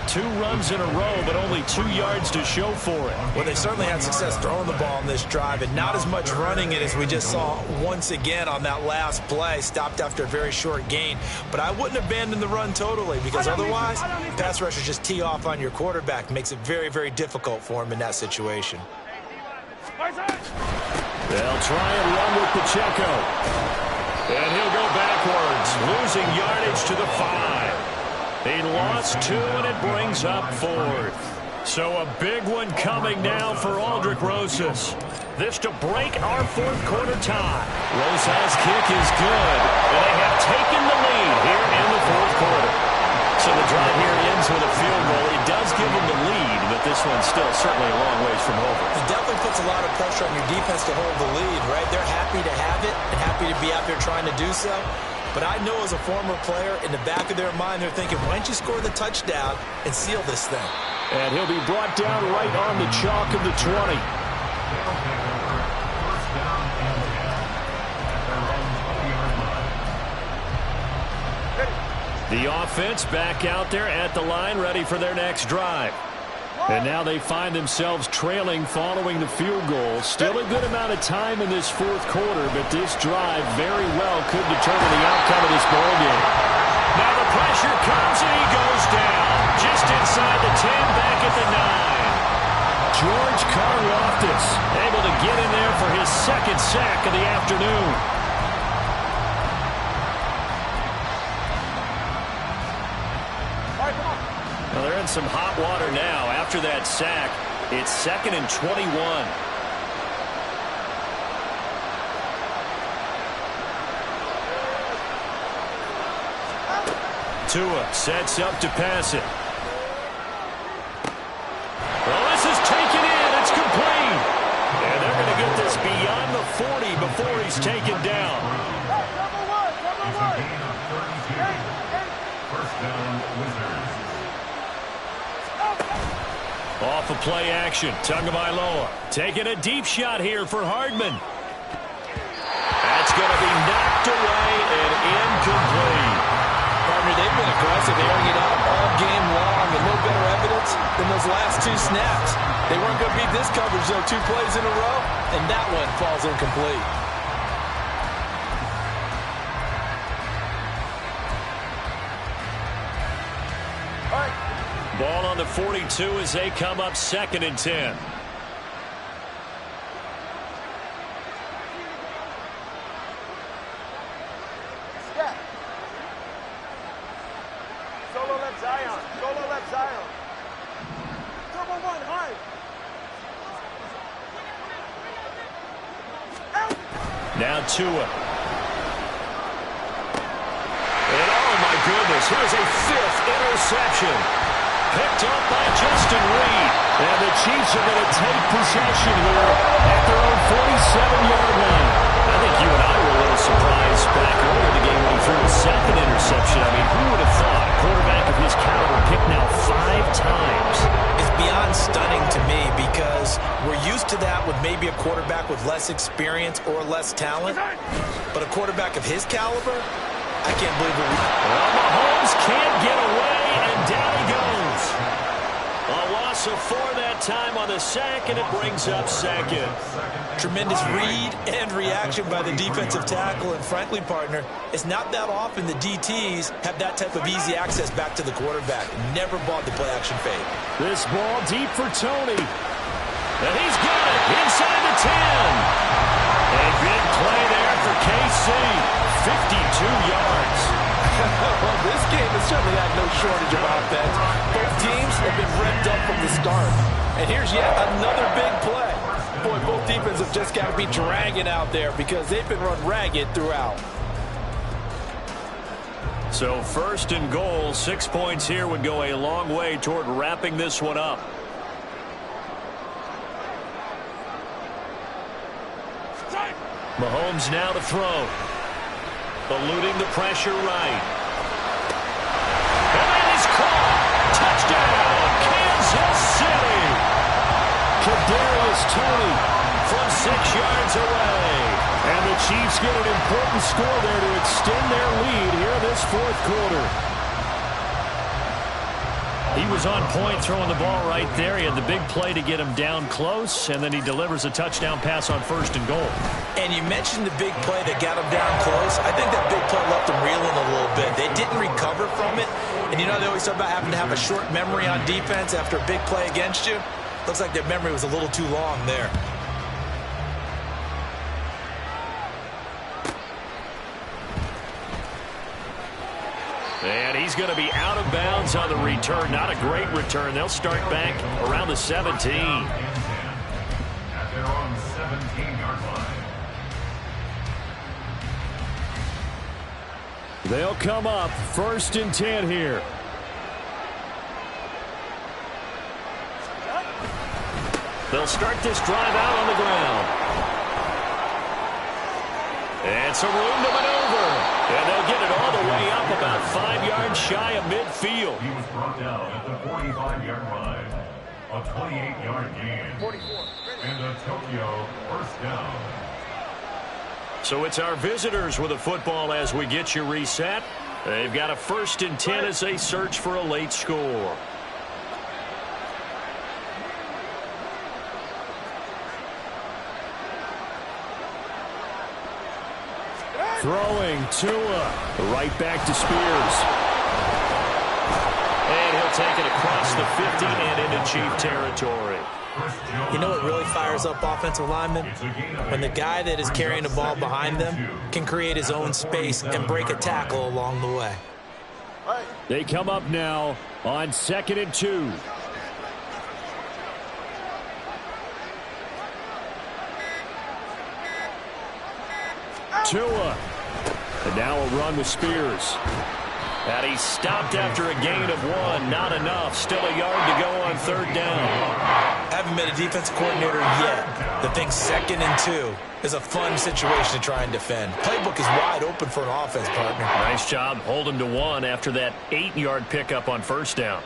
2 runs in a row, but only 2 yards to show for it. Well, they certainly had success throwing the ball on this drive, and not as much running it as we just saw once again on that last play. Stopped after a very short gain. But I wouldn't abandon the run totally, because otherwise, pass rushers just tee off on your quarterback. Makes it very, very difficult for him in that situation. They'll try and run with Pacheco. And he'll go backwards, losing yardage to the 5. He lost 2, and it brings up 4th. So a big one coming now for Aldrick Rosas. This to break our 4th quarter tie. Rosas' kick is good, and they have taken the lead here in the 4th quarter. So the drive here ends with a field goal. It does give them the lead, but this one's still certainly a long ways from over. It definitely puts a lot of pressure on your defense to hold the lead, right? They're happy to have it and happy to be out there trying to do so. But I know as a former player, in the back of their mind, they're thinking, why don't you score the touchdown and seal this thing? And he'll be brought down right on the chalk of the 20. The offense back out there at the line, ready for their next drive. And now they find themselves trailing following the field goal. Still a good amount of time in this 4th quarter, but this drive very well could determine the outcome of this ball game. Now the pressure comes and he goes down. Just inside the 10, back at the 9. George Karlaftis able to get in there for his 2nd sack of the afternoon. Well, they're in some hot water now. After that sack, it's 2nd and 21. Tua sets up to pass it. Well, this is taken in. It's complete. And they're going to get this beyond the 40 before he's taken down. First down, Wizards. Off of play action. Tagovailoa taking a deep shot here for Hardman. That's going to be knocked away and incomplete. Partner, they've been aggressive, airing it out all game long, and no better evidence than those last 2 snaps. They weren't going to beat this coverage, though, 2 plays in a row, and that one falls incomplete. Ball on the 42 as they come up 2nd and 10. Solo left Zion. Solo left Zion. Double one, high. Now Tua. And oh my goodness, here's a 5th interception. Picked up by Justin Reed. And the Chiefs are going to take possession here at their own 47-yard line. I think you and I were a little surprised back earlier in the game when he threw a 2nd interception. I mean, who would have thought a quarterback of his caliber picked now 5 times? It's beyond stunning to me because we're used to that with maybe a quarterback with less experience or less talent. But a quarterback of his caliber, I can't believe it. Well, Mahomes can't get away, and down he goes. A loss of 4 that time on the sack, and it brings up 2nd. Tremendous read and reaction by the defensive tackle, and frankly, partner, it's not that often the DTs have that type of easy access back to the quarterback. Never bought the play-action fade. This ball deep for Tony. And he's got it inside the 10. A big play there for KC. 52 yards. Well, this game has certainly had no shortage of offense. Both teams have been revved up from the start. And here's yet another big play. Boy, both defenses have just got to be dragging out there because they've been run ragged throughout. So 1st and goal, 6 points here would go a long way toward wrapping this one up. Mahomes now to throw. Eluding the pressure right. And that is caught. Touchdown, Kansas City. Kadarius Toney from 6 yards away. And the Chiefs get an important score there to extend their lead here in this 4th quarter. He was on point throwing the ball right there. He had the big play to get him down close, and then he delivers a touchdown pass on 1st and goal. And you mentioned the big play that got him down close. I think that big play left him reeling a little bit. They didn't recover from it. And you know they always talk about having to have a short memory on defense after a big play against you. Looks like their memory was a little too long there. And he's going to be out of bounds on the return. Not a great return. They'll start back around the 17. At their own 17-yard line. They'll come up 1st and 10 here. They'll start this drive out on the ground. And some room to maneuver. And they'll get it all the way up about 5 yards shy of midfield. He was brought down at the 45-yard line. A 28-yard gain. 44. And a Tokyo 1st down. So it's our visitors with the football as we get you reset. They've got a 1st and 10 as they search for a late score. Throwing Tua. Right back to Spears. And he'll take it across the 50 and into Chief territory. You know what really fires up offensive linemen? When the guy that is carrying the ball behind them can create his own space and break a tackle along the way. Right. They come up now on 2nd and 2. Tua. And now a run with Spears. And he's stopped after a gain of 1. Not enough. Still a yard to go on 3rd down. Haven't met a defense coordinator yet that thinks 2nd and 2 is a fun situation to try and defend. Playbook is wide open for an offense, partner. Nice job holding to 1 after that 8-yard pickup on 1st down.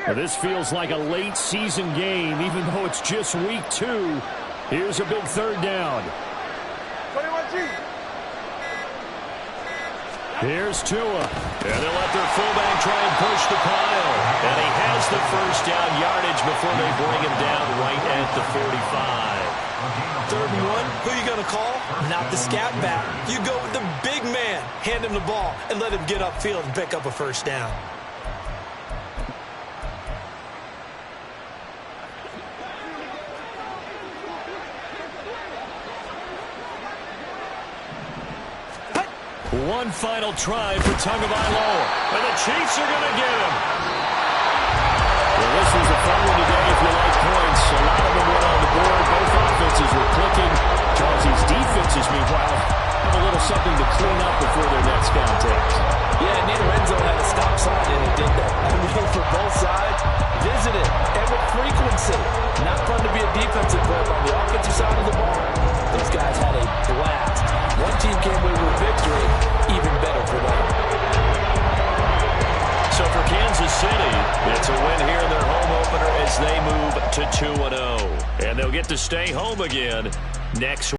Well, this feels like a late season game, even though it's just week 2. Here's a big 3rd down. 21G. Here's Tua. And they'll let their fullback try and push the pile. And he has the 1st down yardage before they bring him down right at the 45. 3rd and 1, who are you going to call? Not the scat back. You go with the big man. Hand him the ball and let him get upfield and pick up a 1st down. One final try for Tagovailoa. And the Chiefs are going to get him. Well, this was a fun one today if you like points. A lot of them went on the board. Both offenses were clicking. Charles's defenses, meanwhile, have a little something to clean up before their next contest. Yeah, neither end zone had a stop sign, and it did that. I mean, for both sides, visited and with frequency. Not fun to be a defensive player on the offensive side of the ball. Those guys had a blast. One team came away with victory, even better for them. So for Kansas City, it's a win here in their home opener as they move to 2-0. And they'll get to stay home again next week.